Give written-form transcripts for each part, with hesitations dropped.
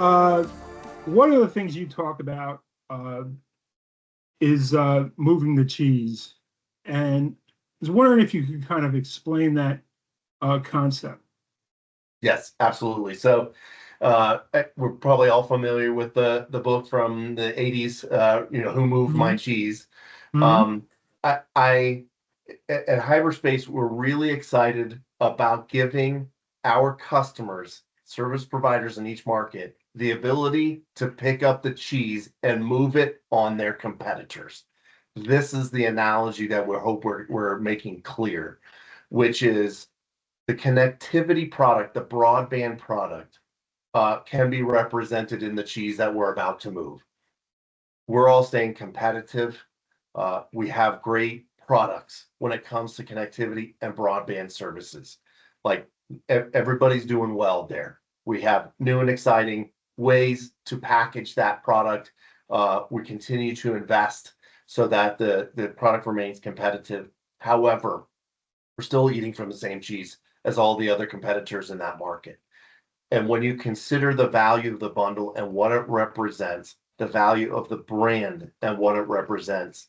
Uh, one of the things you talk about uh, is moving the cheese, and I was wondering if you could kind of explain that concept. Yes, absolutely. So, we're probably all familiar with the book from the 80s, Who Moved My Hmm. Cheese. Hmm. Um, I at Hyberspace, we're really excited about giving our customers, service providers in each market, the ability to pick up the cheese and move it on their competitors. This is the analogy that we're making clear, which is the connectivity product, the broadband product, can be represented in the cheese that we're about to move. We're all staying competitive. We have great products when it comes to connectivity and broadband services. Like everybody's doing well there. We have new and exciting ways to package that product. We continue to invest so that the product remains competitive. However, we're still eating from the same cheese as all the other competitors in that market. And when you consider the value of the bundle and what it represents, the value of the brand and what it represents,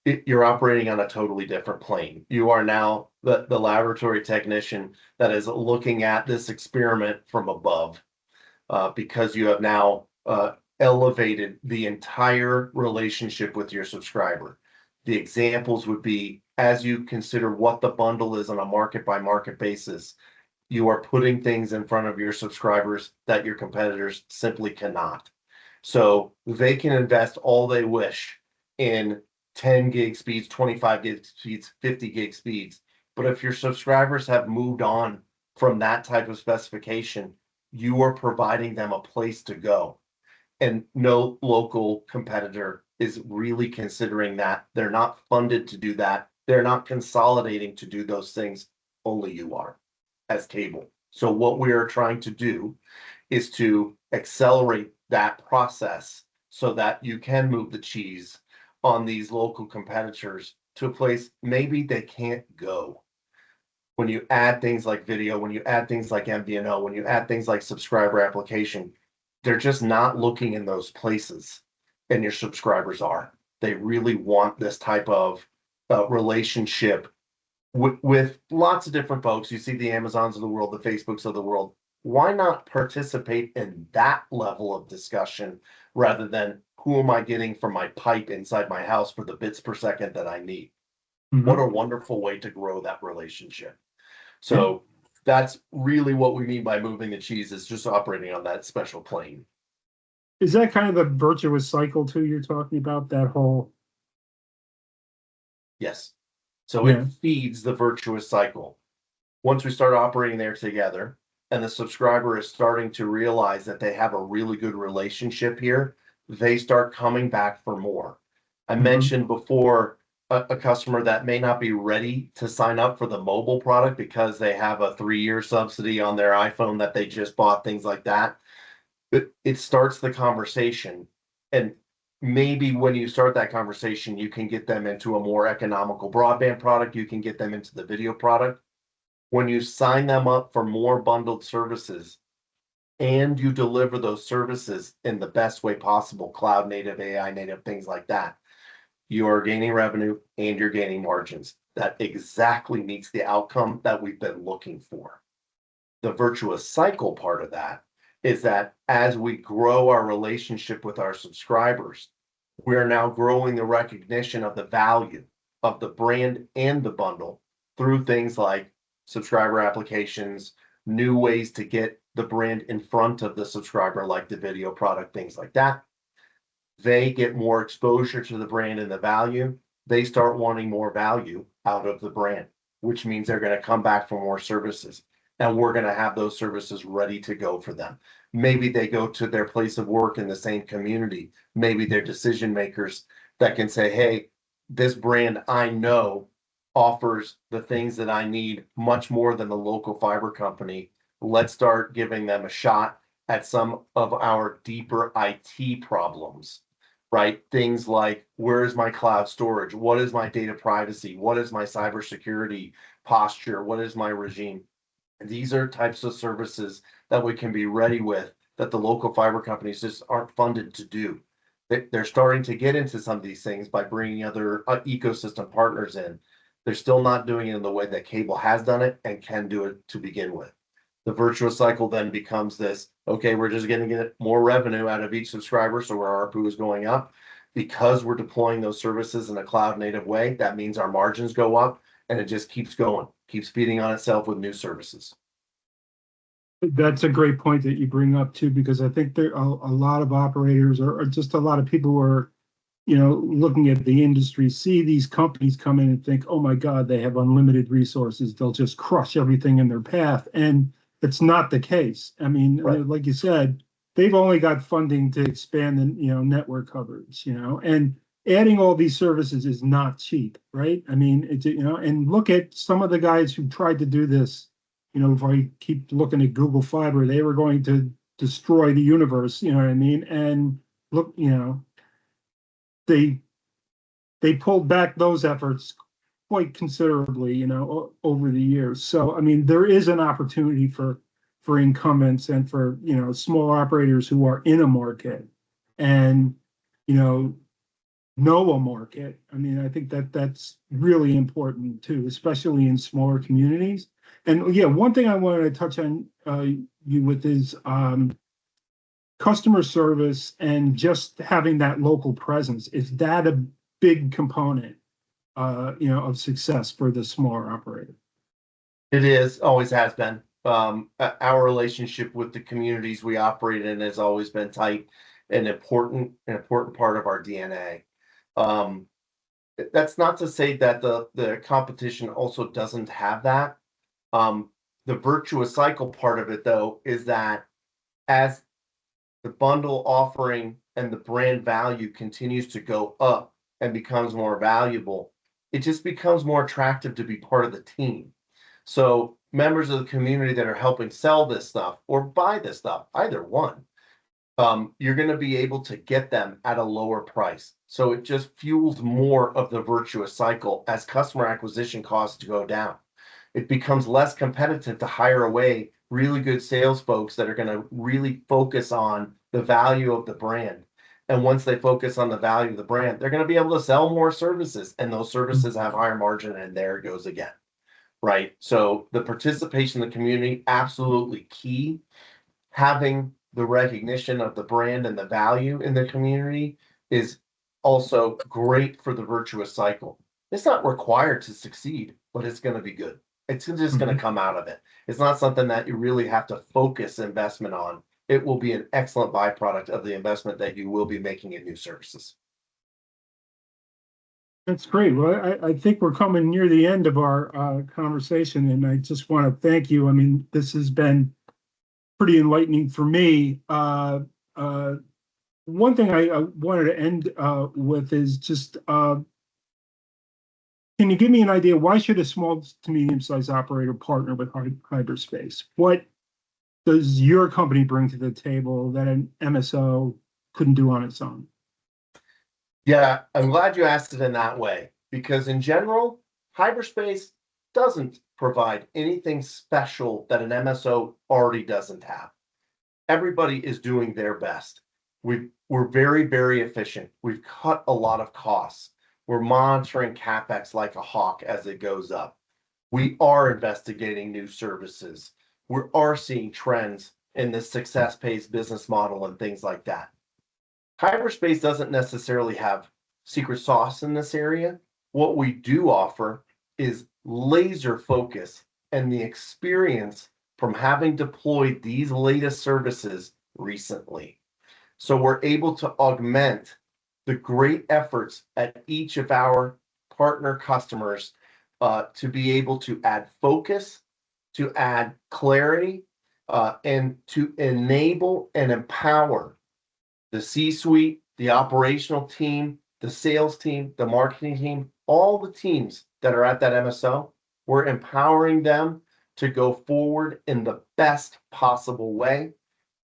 you're operating on a totally different plane. You are now the laboratory technician that is looking at this experiment from above, because you have now elevated the entire relationship with your subscriber. The examples would be as you consider what the bundle is on a market by market basis, you are putting things in front of your subscribers that your competitors simply cannot. So they can invest all they wish in 10 gig speeds, 25 gig speeds, 50 gig speeds. But if your subscribers have moved on from that type of specification, you are providing them a place to go. And no local competitor is really considering that. They're not funded to do that. They're not consolidating to do those things. Only you are as cable. So what we are trying to do is to accelerate that process so that you can move the cheese on these local competitors to a place maybe they can't go. When you add things like video, when you add things like MVNO, when you add things like subscriber application, they're just not looking in those places, and your subscribers are. They really want this type of relationship with lots of different folks. You see the Amazons of the world, the Facebooks of the world. Why not participate in that level of discussion rather than who am I getting from my pipe inside my house for the bits per second that I need? What Hmm. a wonderful way to grow that relationship. Yeah. So that's really what we mean by moving the cheese, is just operating on that special plane. Is that kind of the virtuous cycle too you're talking about? That whole, Yes. So yeah. it feeds the virtuous cycle. Once we start operating there together and the subscriber is starting to realize that they have a really good relationship here, they start coming back for more. I Hmm. mentioned before a customer that may not be ready to sign up for the mobile product because they have a 3-year subsidy on their iPhone that they just bought, things like that. But it starts the conversation. And maybe when you start that conversation, you can get them into a more economical broadband product, you can get them into the video product. When you sign them up for more bundled services and you deliver those services in the best way possible, cloud native, AI native, things like that, you are gaining revenue and you're gaining margins. That exactly meets the outcome that we've been looking for. The virtuous cycle part of that is that as we grow our relationship with our subscribers, we are now growing the recognition of the value of the brand and the bundle through things like subscriber applications, new ways to get the brand in front of the subscriber, like the video product, things like that. They get more exposure to the brand and the value. They start wanting more value out of the brand, which means they're going to come back for more services. And we're going to have those services ready to go for them. Maybe they go to their place of work in the same community. Maybe they're decision makers that can say, hey, this brand I know offers the things that I need much more than the local fiber company. Let's start giving them a shot at some of our deeper IT problems, right? Things like, where is my cloud storage? What is my data privacy? What is my cybersecurity posture? What is my regime? These are types of services that we can be ready with that the local fiber companies just aren't funded to do. They're starting to get into some of these things by bringing other ecosystem partners in. They're still not doing it in the way that cable has done it and can do it to begin with. The virtuous cycle then becomes this, okay, we're just going to get more revenue out of each subscriber, so our ARPU is going up. Because we're deploying those services in a cloud native way, that means our margins go up, and it just keeps going, keeps feeding on itself with new services. That's a great point that you bring up too, because I think there are a lot of operators or just a lot of people who are, looking at the industry, see these companies come in and think, oh my God, they have unlimited resources. They'll just crush everything in their path. And it's not the case. I mean, Right. like you said, they've only got funding to expand the, network coverage, and adding all these services is not cheap, right? I mean, it's, and look at some of the guys who tried to do this. If I keep looking at Google Fiber, they were going to destroy the universe, you know what I mean? And look, they pulled back those efforts quite considerably, over the years. So, I mean, there is an opportunity for incumbents and for, small operators who are in a market and, know a market. I mean, I think that's really important too, especially in smaller communities. And yeah, one thing I wanted to touch on you with is customer service and just having that local presence. Is that a big component, of success for the smaller operator? It is, always has been. Our relationship with the communities we operate in has always been tight and important part of our DNA. Um, that's not to say that the competition also doesn't have that. Um, the virtuous cycle part of it, though, is that as the bundle offering and the brand value continues to go up and becomes more valuable, it just becomes more attractive to be part of the team. So members of the community that are helping sell this stuff or buy this stuff, either one, you're going to be able to get them at a lower price. So it just fuels more of the virtuous cycle as customer acquisition costs go down. It becomes less competitive to hire away really good sales folks that are going to really focus on the value of the brand. And once they focus on the value of the brand, they're going to be able to sell more services, and those services have higher margin, and there it goes again. Right. So the participation in the community, absolutely key. Having the recognition of the brand and the value in the community is also great for the virtuous cycle. It's not required to succeed, but it's going to be good. It's just going to come out of it. It's not something that you really have to focus investment on. It will be an excellent byproduct of the investment that you will be making in new services. That's great. Well, I think we're coming near the end of our conversation, and I just want to thank you. I mean, this has been pretty enlightening for me. One thing I wanted to end with is just, can you give me an idea, why should a small to medium-sized operator partner with Hyberspace? What does your company bring to the table that an MSO couldn't do on its own? Yeah, I'm glad you asked it in that way, because in general, Hyberspace doesn't provide anything special that an MSO already doesn't have. Everybody is doing their best. We're very, very efficient. We've cut a lot of costs. We're monitoring CapEx like a hawk as it goes up. We are investigating new services. We are seeing trends in the success-based business model and things like that. Hyberspace doesn't necessarily have secret sauce in this area. What we do offer is laser focus and the experience from having deployed these latest services recently. So we're able to augment the great efforts at each of our partner customers to be able to add focus, to add clarity, and to enable and empower the C-suite, the operational team, the sales team, the marketing team, all the teams that are at that MSO. We're empowering them to go forward in the best possible way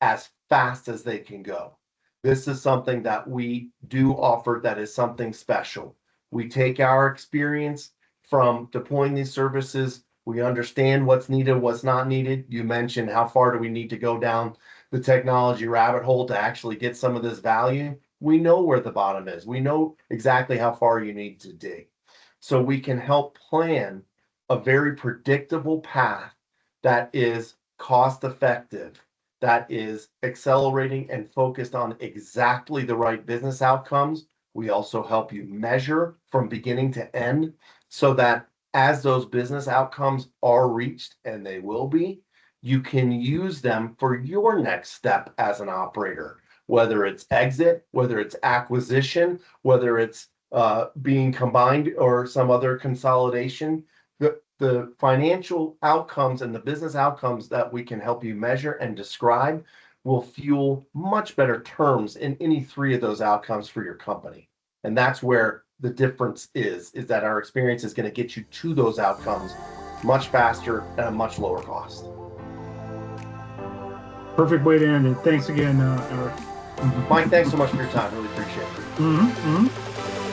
as fast as they can go. This is something that we do offer that is something special. We take our experience from deploying these services. We understand what's needed, what's not needed. You mentioned how far do we need to go down the technology rabbit hole to actually get some of this value, we know where the bottom is. We know exactly how far you need to dig. So we can help plan a very predictable path that is cost effective, that is accelerating and focused on exactly the right business outcomes. We also help you measure from beginning to end so that as those business outcomes are reached, and they will be, you can use them for your next step as an operator, whether it's exit, whether it's acquisition, whether it's being combined or some other consolidation. The financial outcomes and the business outcomes that we can help you measure and describe will fuel much better terms in any three of those outcomes for your company. And that's where the difference is that our experience is going to get you to those outcomes much faster at a much lower cost. Perfect way to end it. Thanks again, Eric. Mike, thanks so much for your time. Really appreciate it. Mm-hmm, mm-hmm.